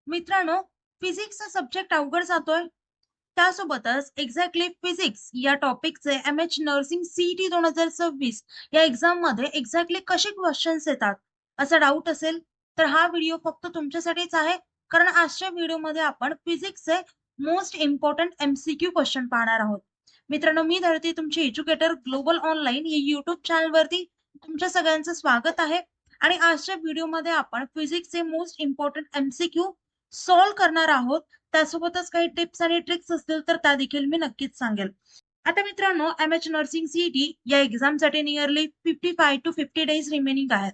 मित्रांनो, फिजिक्सचा सब्जेक्ट अवघड जातोय. त्यासोबतच एक्झॅक्टली फिजिक्स या टॉपिकचे एम.एच. Nursing CET. 2026 या एक्झाममध्ये एक्झॅक्टली कसे क्वेश्चन्स येतात, असा डाऊट असेल, तर हा व्हिडिओ फक्त तुमच्यासाठीच आहे. कारण आजच्या व्हिडिओमध्ये आपण फिजिक्सचे मोस्ट इम्पॉर्टंट एम.सी.क्यू क्वेश्चन पाहणार आहोत. मित्रांनो, मी धरती तुमची एज्युकेटर ग्लोबल ऑनलाईन या यूट्यूब चॅनलवरती तुमच्या सगळ्यांचं स्वागत आहे. आणि आजच्या व्हिडिओमध्ये आपण फिजिक्सचे मोस्ट इम्पॉर्टंट एम.सी.क्यू सॉल्व्ह करणार आहोत. त्यासोबतच काही टिप्स आणि ट्रिक्स असतील तर त्या देखील मी नक्कीच सांगेल. आता मित्रांनो, एम.एच. Nursing CET. या एक्झामसाठी नियरली 55 टू 50 डेज रिमेनिंग आहेत.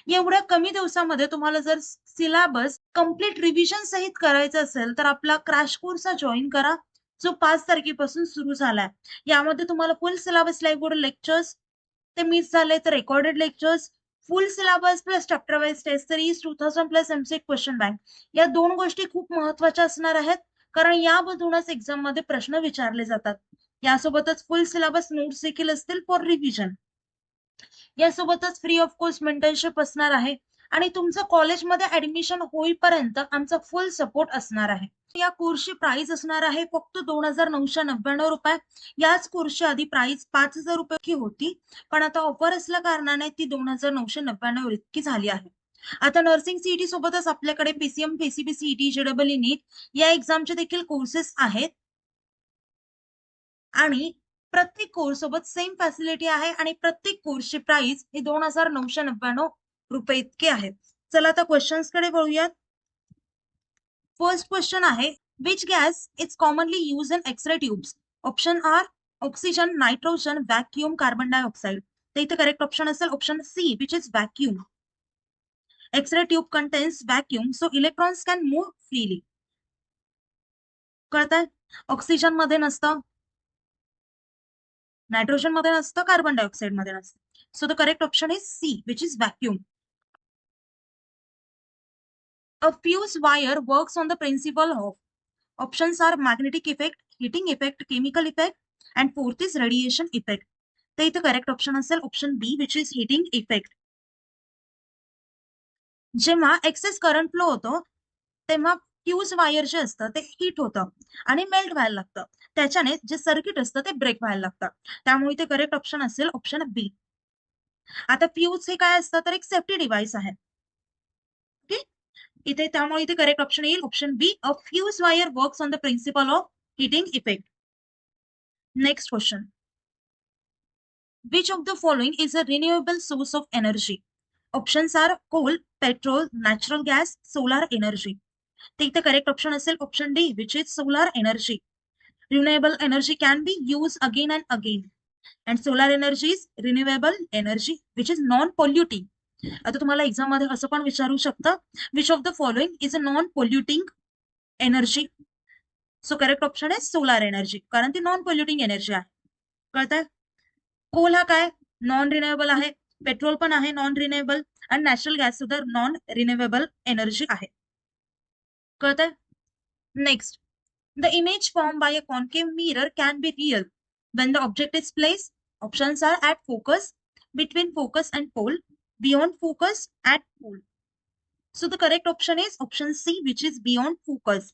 एवढ्या कमी दिवसामध्ये तुम्हाला जर सिलेबस कंप्लीट रिव्हिजन सहित करायचं असेल तर आपला क्रॅश कोर्स जॉईन करा, जो 5 तारखेपासून सुरू झालाय. यामध्ये तुम्हाला full syllabus live board lectures, ते मिस झाले तर recorded lectures, full syllabus plus chapter wise test series 2000 plus MCQ question bank, या दोन गोष्टी खूप महत्वाच्या असणार आहेत. कारण यामधूनच एक्झाम मध्ये प्रश्न विचारले जातात. यासोबतच फुल सिलेबस नोट्स देखील असतील फॉर रिव्हिजन. यासोबतच फ्री ऑफ कॉस्ट मेंटरशिप असणार आहे. आणि तुमचं कॉलेजमध्ये ऍडमिशन होईपर्यंत आमचा फुल सपोर्ट असणार आहे. या कोर्सची प्राइस असणार आहे फक्त 2999 रुपये. याच कोर्सची आधी प्राइस 5000 रुपये होती, पण आता ऑफर असल्या कारणाने ती 2999 इतकी झाली आहे. आता नर्सिंग सीईटी सोबतच आपल्याकडे पीसीएम, पीसीबी, सीईटी, जेडबल नीट या एक्झामचे देखील कोर्सेस आहेत. आणि प्रत्येक कोर्स सोबत सेम फॅसिलिटी आहे आणि प्रत्येक कोर्सची प्राइस ही 2999 रुपये इतकी आहे. चला आता क्वेश्चन्स कडे वळूयात. फर्स्ट क्वेश्चन आहे, which gas is commonly use in x ray tubes? Option are oxygen, nitrogen, vacuum, carbon dioxide. तर इथे करेक्ट ऑप्शन असेल option C, which is vacuum. X ray tube contains vacuum, so electrons can move freely. कळतंय? Oxygen मध्ये नसतं, nitrogen मध्ये नसतं, carbon dioxide मध्ये नसतं. So the correct option is C, which is vacuum. A fuse wire works on the principle of, options are magnetic effect, heating effect, chemical effect, and fourth is radiation effect. तर इथे correct option असेल option B, which is heating effect. जेव्हा excess current flow होतो तेव्हा fuse wire जे असतं ते hit होतं आणि मेल्ट व्हायला लागतं. त्याच्याने जे सर्किट असतं ते ब्रेक व्हायला लागतं. त्यामुळे इथे करेक्ट ऑप्शन असेल ऑप्शन बी. आता फ्यूज हे काय असतं तर एक सेफ्टी डिव्हाइस आहे. ओके, इथे त्यामुळे इथे करेक्ट ऑप्शन येईल option B, a fuse wire works on the principle of heating effect. Next question, which of the following is a renewable source of energy? Options are coal, petrol, natural gas, solar energy. तर इथे correct option असेल option D, which is solar energy. Renewable energy can be use again and again, and solar energy is renewable energy which is non polluting. आता तुम्हाला exam मध्ये असं पण विचारू शकतं, which of the following is a non polluting energy. So correct option आहे solar energy, कारण ती नॉन पोल्युटिंग एनर्जी आहे. कळतंय? कोल हा काय नॉन रिन्युएबल आहे, पेट्रोल पण आहे नॉन रिन्युएबल, आणि नॅचरल गॅस सुद्धा नॉन रिन्युएबल एनर्जी आहे. कळतंय? Next, the image formed by a concave mirror can be real when the object is placed. Options are at focus, between focus and pole, beyond focus, at pole. So the correct option is option C, which is beyond focus.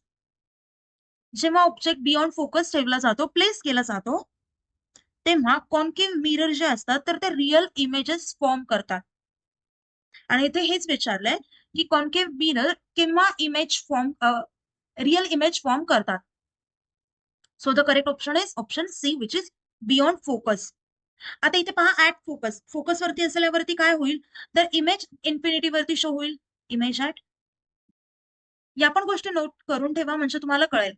जेव्हा object beyond focus ठेवला जातो, place केला जातो, तेव्हा concave mirror जे असतात तर ते रिअल इमेजेस फॉर्म करतात. आणि इथे हेच विचारलंय की कॉन्केव्ह मिरर किंवा image form, real image form करतात. So the correct option is option C, which is beyond focus. आता इथे पहा, ऍट फोकस, फोकस वरती असल्यावरती काय होईल तर इमेज इन्फिनिटी वरती शो होईल, इमेज ऍट. या पण गोष्टी नोट करून ठेवा म्हणजे तुम्हाला कळेल,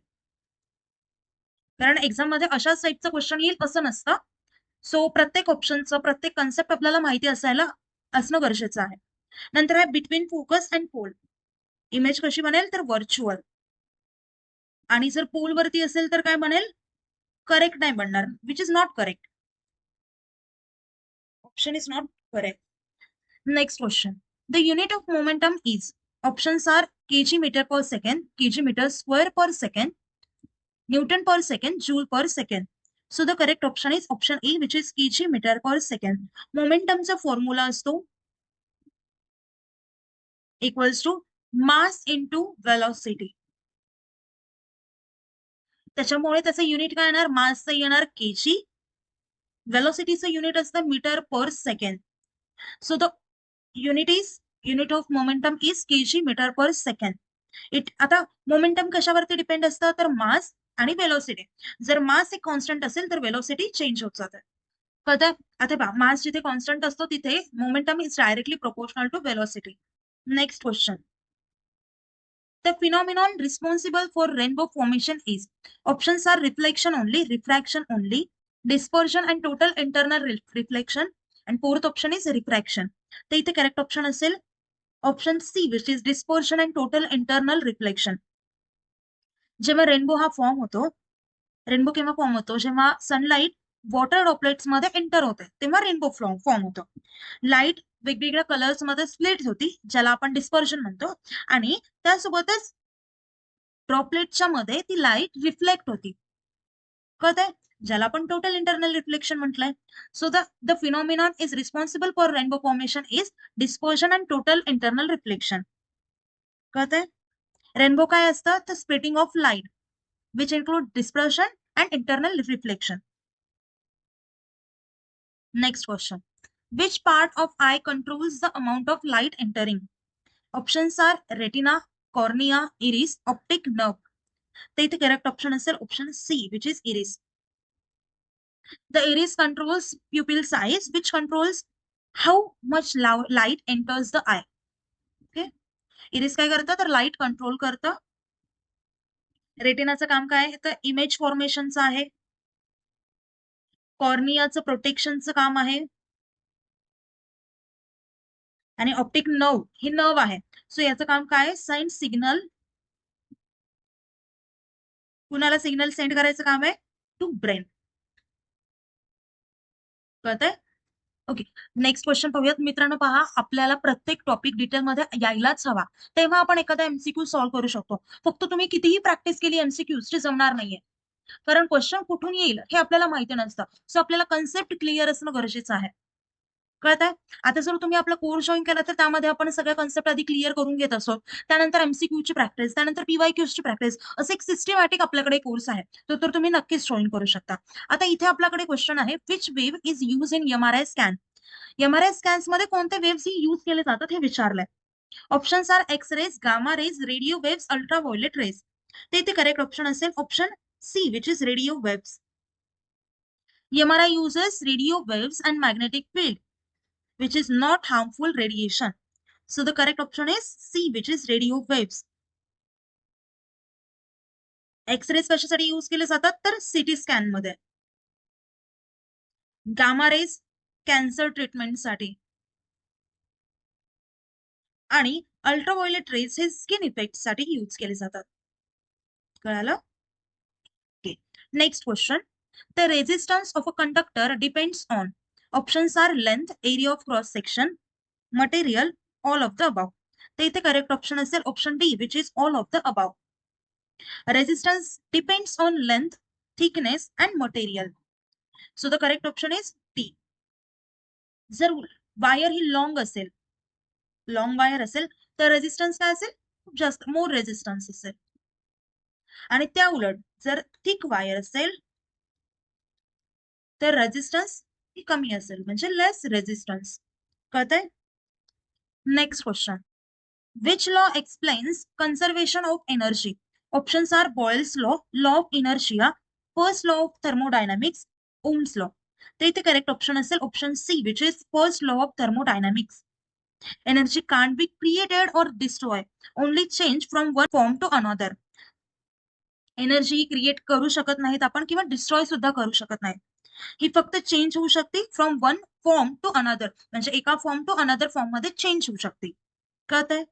कारण एक्झाम मध्ये अशाच टाईपचं क्वेश्चन येईल असं नसतं. सो प्रत्येक ऑप्शनचं, प्रत्येक कन्सेप्ट आपल्याला माहिती असणं गरजेचं आहे. नंतर आहे between focus and pole. Image कशी बनेल तर व्हर्च्युअल, आणि जर पोल वरती असेल तर काय बनेल, करेक्ट नाही बनणार, which is not correct. Option is not correct. Next question. The unit of momentum is, options are kg meter per second, kg meter square per second, Newton per second, joule per second. So the correct option is option A, which is kg meter per second. Momentumचा formula असतो equals to mass into velocity. त्याच्यामुळे त्याचं unit काय येणार, मासचं येणार kg, वेलॉसिटीचं unit असतं metre per second. So the unit of momentum is kg metre per second. आता मोमेंटम कशावरती डिपेंड असतं, तर मास आणि वेलॉसिटी. जर मास एक कॉन्स्टंट असेल तर वेलॉसिटी चेंज होत जाते. कळतंय? आता पहा, मास जिथे कॉन्स्टंट असतो तिथे momentum is directly proportional to velocity. Next question. The phenomenon responsible for rainbow formation is, options are reflection only, refraction only, dispersion and total internal reflection, and fourth option is refraction. तर इथे correct option असेल option C, which is dispersion and total internal reflection. जेव्हा rainbow हा form होतो, rainbow केव्हा form होतो, जेव्हा sunlight water droplets मध्ये एंटर होते तेव्हा रेनबो फॉर्म होतो. लाईट वेगवेगळ्या कलर्स मध्ये स्प्लिट होती, ज्याला आपण डिस्पर्शन म्हणतो, आणि त्यासोबतच ड्रॉपलेटच्या मध्ये ती लाईट रिफ्लेक्ट होती. कळतंय? ज्याला आपण टोटल इंटरनल रिफ्लेक्शन म्हटलंय. So the phenomenon is responsible for rainbow formation is dispersion and total internal reflection. कळतंय? रेनबो काय असतं, तर splitting of light which include dispersion and internal reflection. Next question. Which part of eye controls the amount of light entering? Options are retina, cornea, iris, optic nerve. तर इथे correct option असेल option C, which is iris. The iris controls pupil size, which controls how much light enters the eye. Okay. Iris काय करतं, तर light control करतं. रेटिनाचं काम काय आहे, तर इमेज फॉर्मेशनचं आहे. कॉर्नियाचं प्रोटेक्शनचं काम आहे. आणि ऑप्टिक नर्व ही नर्व आहे. सो याचं काम काय, साइन सिग्नल, कुणाला सिग्नल सेंड करायचं काम आहे, टू ब्रेन. कळतंय? ओके. नेक्स्ट क्वेश्चन पाहूयात मित्रांनो. पहा, आपल्याला प्रत्येक टॉपिक डिटेलमध्ये यायलाच हवा, तेव्हा आपण एखादा एमसीक्यू सॉल्व्ह करू शकतो. फक्त तुम्ही कितीही प्रॅक्टिस केली एमसीक्यूची जमणार नाहीये, कारण क्वेश्चन कुठून येईल हे आपल्याला माहिती नसतं. सो आपल्याला कन्सेप्ट क्लिअर असणं गरजेचं आहे. कळतंय? आता जर तुम्ही आपला कोर्स जॉईन केला तर त्यामध्ये आपण सगळ्या कन्सेप्ट आधी क्लिअर करून घेत असतो. त्यानंतर एमसीक्यूची प्रॅक्टिस, त्यानंतर पीवायक्यूची प्रॅक्टिस, असं एक सिस्टमॅटिक आपल्याकडे कोर्स आहे. तो तर तुम्ही नक्कीच जॉईन करू शकता. आता इथे आपल्याकडे क्वेश्चन आहे, which wave is use in MRI scan? MRI scans मध्ये कोणते वेव्स यूज केले जातात हे विचारलंय. Options are X rays, gamma rays, radio waves, ultraviolet rays. ते इथे करेक्ट ऑप्शन असेल option C, which is radio waves. MRI uses radio waves and magnetic field, which is not harmful radiation. So the correct option is C, which is radio waves. X rays कशासाठी use केले जातात, तर CT scan मध्ये. Gamma rays cancer ट्रीटमेंटसाठी, आणि ultraviolet rays हे skin effect साठी use केले जातात. कळालं? Okay. Next question. The resistance of a conductor depends on, options are length, area of cross section, material, all of the above. तर इथे करेक्ट ऑप्शन असेल option D, which is all of the above. Resistance depends on length, thickness and material. So the correct option is D. जर wire ही long असेल, long wire असेल तर resistance काय असेल, खूप जास्त, मोर रेजिस्टन्स असेल. आणि त्या उलट जर थिक वायर असेल तर रेजिस्टन्स ही कमी असेल, म्हणजे लेस रेजिस्टन्स. कळतंय? Next question. Which law explains conservation of energy? Options are Boyle's law, law of inertia, first law of thermodynamics, Ohm's law. तर इथे करेक्ट ऑप्शन असेल option C, which is first law of thermodynamics. Energy can't be created or destroyed, only change from one form to another. Energy create करू शकत नाहीत आपण, किंवा destroy सुद्धा करू शकत नाही. ही फक्त चेंज होऊ शकते from one form to another, म्हणजे एका फॉर्म टू अनदर फॉर्म मध्ये चेंज होऊ शकते. कळतंय?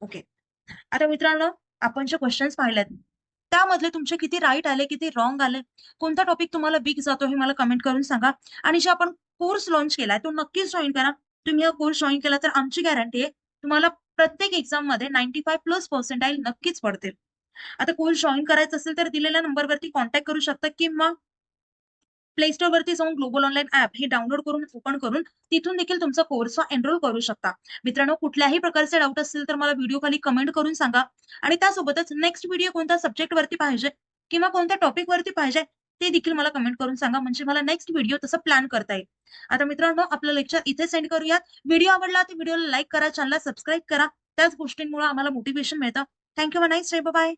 ओके. आता मित्रांनो, आपण जे क्वेश्चन्स पाहिलेत त्यामधले तुमचे किती राईट आले, किती रॉंग आले, कोणता टॉपिक तुम्हाला वीक जातो हे मला कमेंट करून सांगा. आणि जे आपण कोर्स लॉन्च केलाय तो नक्कीच जॉईन करा. तुम्ही हा कोर्स जॉईन केला तर आमची गॅरंटी आहे तुम्हाला प्रत्येक एक्झाम मध्ये 95+ पर्सेंटाईल नक्कीच पडतील. आता कोर्स जॉईन करायचं असेल तर दिलेल्या नंबरवरती कॉन्टॅक्ट करू शकता, किंवा प्ले स्टोअर वरती जाऊन ग्लोबल ऑनलाईन ऍप हे डाउनलोड करून ओपन करून तिथून देखील तुमचा कोर्स एनरोल करू शकता. मित्रांनो, कुठल्याही प्रकारचे डाऊट असतील तर मला व्हिडिओ खाली कमेंट करून सांगा. आणि त्यासोबतच नेक्स्ट व्हिडिओ कोणत्या सब्जेक्ट वरती पाहिजे किंवा कोणत्या टॉपिक वरती पाहिजे ते देखील मला कमेंट करून सांगा, म्हणजे मला नेक्स्ट व्हिडिओ तसं प्लॅन करता येईल. आता मित्रांनो, आपलं लेक्चर इथे सेंड करूयात. व्हिडिओ आवडला तर व्हिडिओला लाईक करा, चॅनलला सबस्क्राईब करा. त्याच गोष्टींमुळे आम्हाला मोटिवेशन मिळतं. थँक्यू. Nice day. बाय.